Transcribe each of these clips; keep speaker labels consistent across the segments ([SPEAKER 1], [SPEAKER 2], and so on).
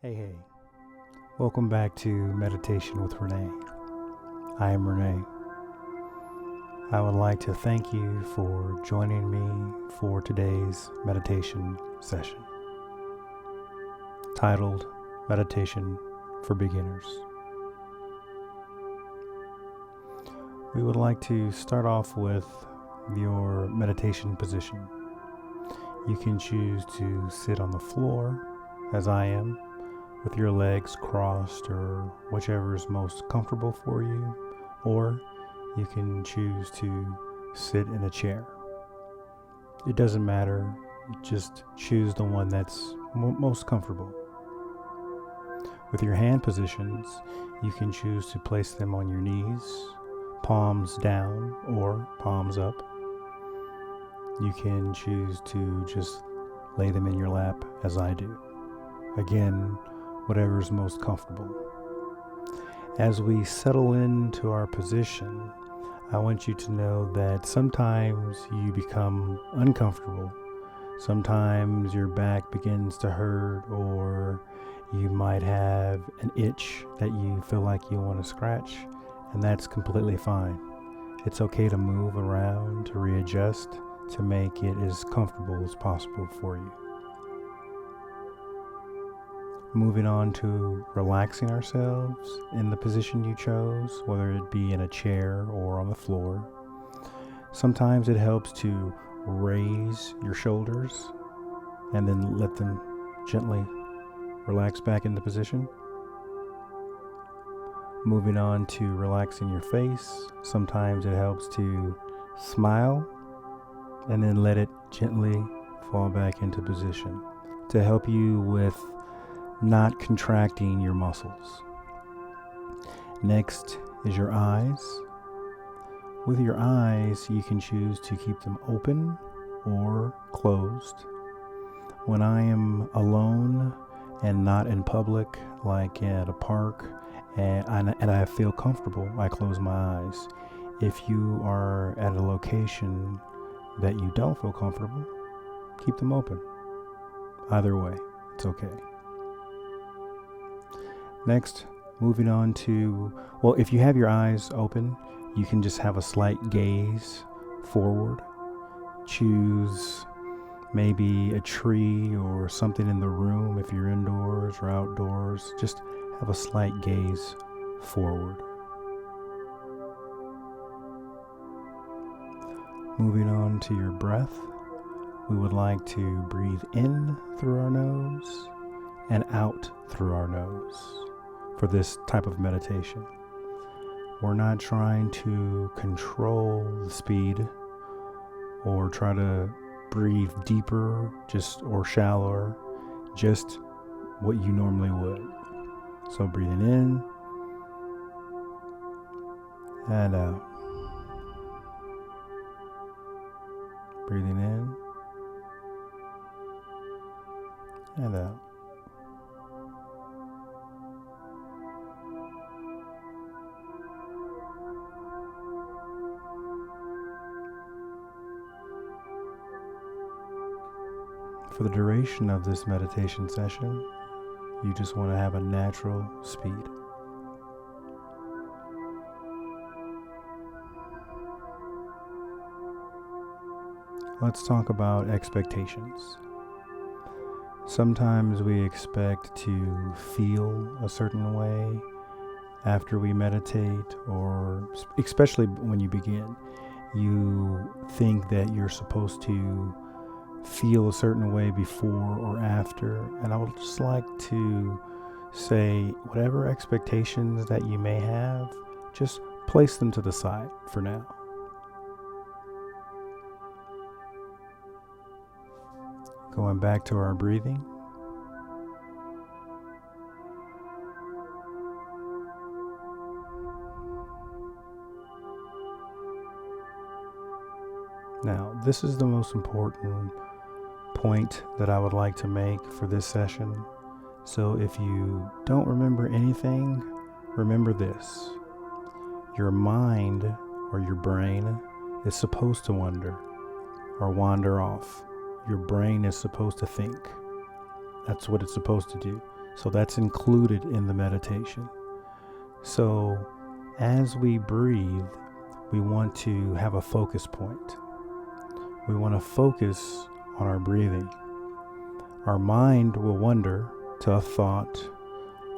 [SPEAKER 1] Hey, welcome back to Meditation with Rene. I am Rene. I would like to thank you for joining me for today's meditation session, titled Meditation for Beginners. We would like to start off with your meditation position. You can choose to sit on the floor, as I am, with your legs crossed or whichever is most comfortable for you, or you can choose to sit in a chair. It doesn't matter, just choose the one that's most comfortable. With your hand positions, you can choose to place them on your knees, palms down or palms up. You can choose to just lay them in your lap as I do. Again, whatever is most comfortable. As we settle into our position, I want you to know that sometimes you become uncomfortable. Sometimes your back begins to hurt, or you might have an itch that you feel like you want to scratch, and that's completely fine. It's okay to move around, to readjust, to make it as comfortable as possible for you. Moving on to relaxing ourselves in the position you chose, whether it be in a chair or on the floor. Sometimes it helps to raise your shoulders and then let them gently relax back into position. Moving on to relaxing your face. Sometimes it helps to smile and then let it gently fall back into position to help you with not contracting your muscles. Next is your eyes. With your eyes, you can choose to keep them open or closed. When I am alone and not in public, like at a park, and I feel comfortable, I close my eyes. If you are at a location that you don't feel comfortable, keep them open. Either way, it's okay. Next, moving on to, if you have your eyes open, you can just have a slight gaze forward. Choose maybe a tree or something in the room if you're indoors or outdoors. Just have a slight gaze forward. Moving on to your breath, we would like to breathe in through our nose and out through our nose. For this type of meditation, we're not trying to control the speed or try to breathe deeper or shallower, just what you normally would. So breathing in and out. Breathing in and out. For the duration of this meditation session, you just want to have a natural speed. Let's talk about expectations. Sometimes we expect to feel a certain way after we meditate, or especially when you begin. You think that you're supposed to feel a certain way before or after, and I would just like to say whatever expectations that you may have, just place them to the side for now. Going back to our breathing. Now, this is the most important point that I would like to make for this session. So if you don't remember anything, remember this. Your mind or your brain is supposed to wander off. Your brain is supposed to think. That's what it's supposed to do. So that's included in the meditation. So as we breathe, we want to have a focus point. We want to focus on our breathing. Our mind will wander to a thought.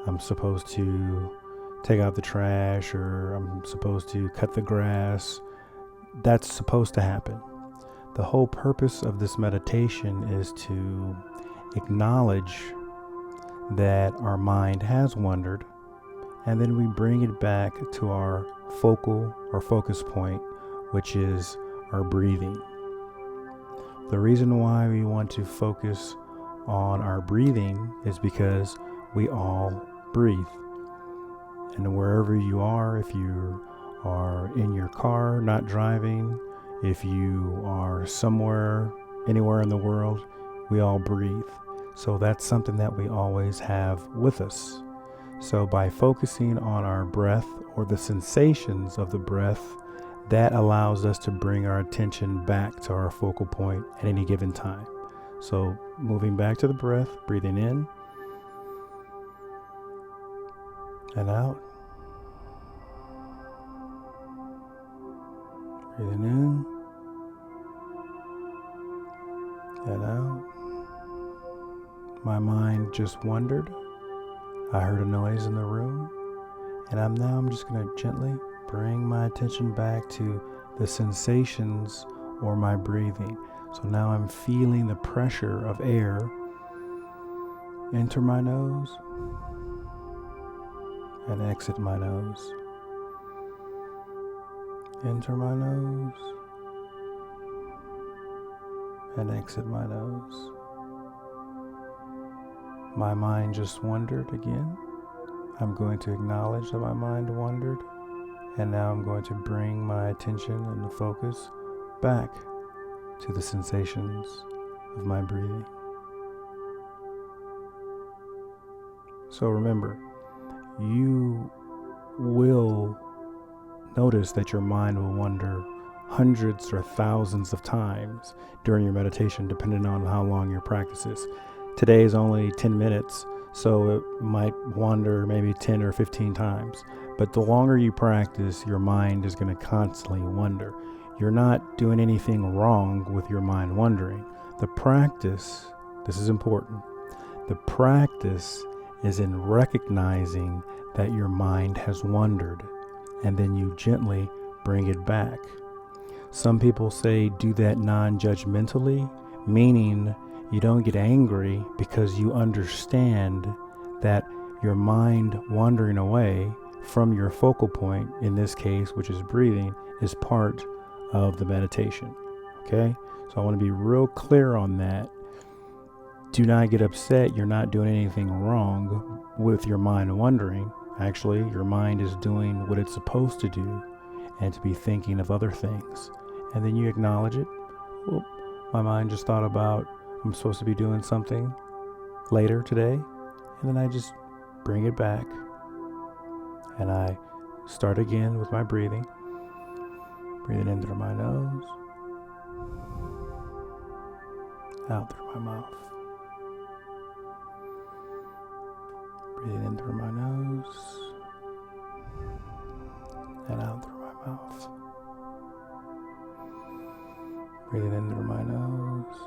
[SPEAKER 1] I'm supposed to take out the trash, or I'm supposed to cut the grass. That's supposed to happen. The whole purpose of this meditation is to acknowledge that our mind has wandered, and then we bring it back to our focal or focus point, which is our breathing. The reason why we want to focus on our breathing is because we all breathe. And wherever you are, if you are in your car, not driving, if you are somewhere, anywhere in the world, we all breathe. So that's something that we always have with us. So by focusing on our breath or the sensations of the breath, that allows us to bring our attention back to our focal point at any given time. So moving back to the breath, breathing in and out. Breathing in and out. My mind just wandered. I heard a noise in the room, and I'm just going to gently bring my attention back to the sensations or my breathing. So now I'm feeling the pressure of air enter my nose and exit my nose. Enter my nose and exit my nose. My mind just wandered again. I'm going to acknowledge that my mind wandered, and now I'm going to bring my attention and the focus back to the sensations of my breathing. So remember, you will notice that your mind will wander hundreds or thousands of times during your meditation, depending on how long your practice is. Today is only 10 minutes, so it might wander maybe 10 or 15 times. But the longer you practice, your mind is going to constantly wander. You're not doing anything wrong with your mind wandering. The practice, this is important, the practice is in recognizing that your mind has wandered, and then you gently bring it back. Some people say do that non-judgmentally, meaning you don't get angry because you understand that your mind wandering away from your focal point, in this case, which is breathing, is part of the meditation. Okay? So I want to be real clear on that. Do not get upset. You're not doing anything wrong with your mind wandering. Actually, your mind is doing what it's supposed to do, and to be thinking of other things. And then you acknowledge it. Well, my mind just thought about I'm supposed to be doing something later today, and then I just bring it back, and I start again with my breathing. Breathing in through my nose, out through my mouth. Breathing in through my nose, and out through my mouth. Breathing in through my nose,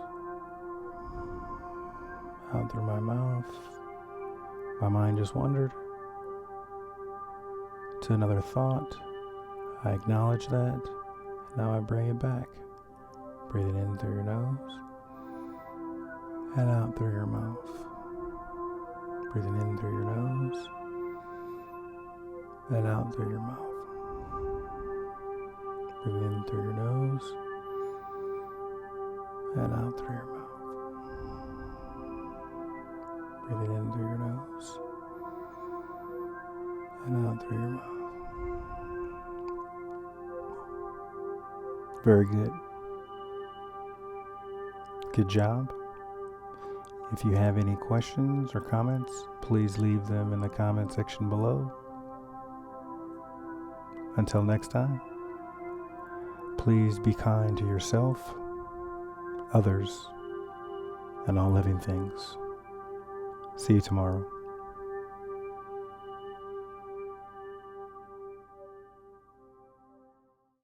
[SPEAKER 1] out through my mouth. My mind just wandered to another thought. I acknowledge that. Now I bring it back. Breathing in through your nose and out through your mouth. Breathing in through your nose and out through your mouth. Breathing in through your nose and out through your mouth. Breathing in through your nose and out through your mouth. Very good. Good job. If you have any questions or comments, please leave them in the comment section below. Until next time, please be kind to yourself, others, and all living things. See you tomorrow.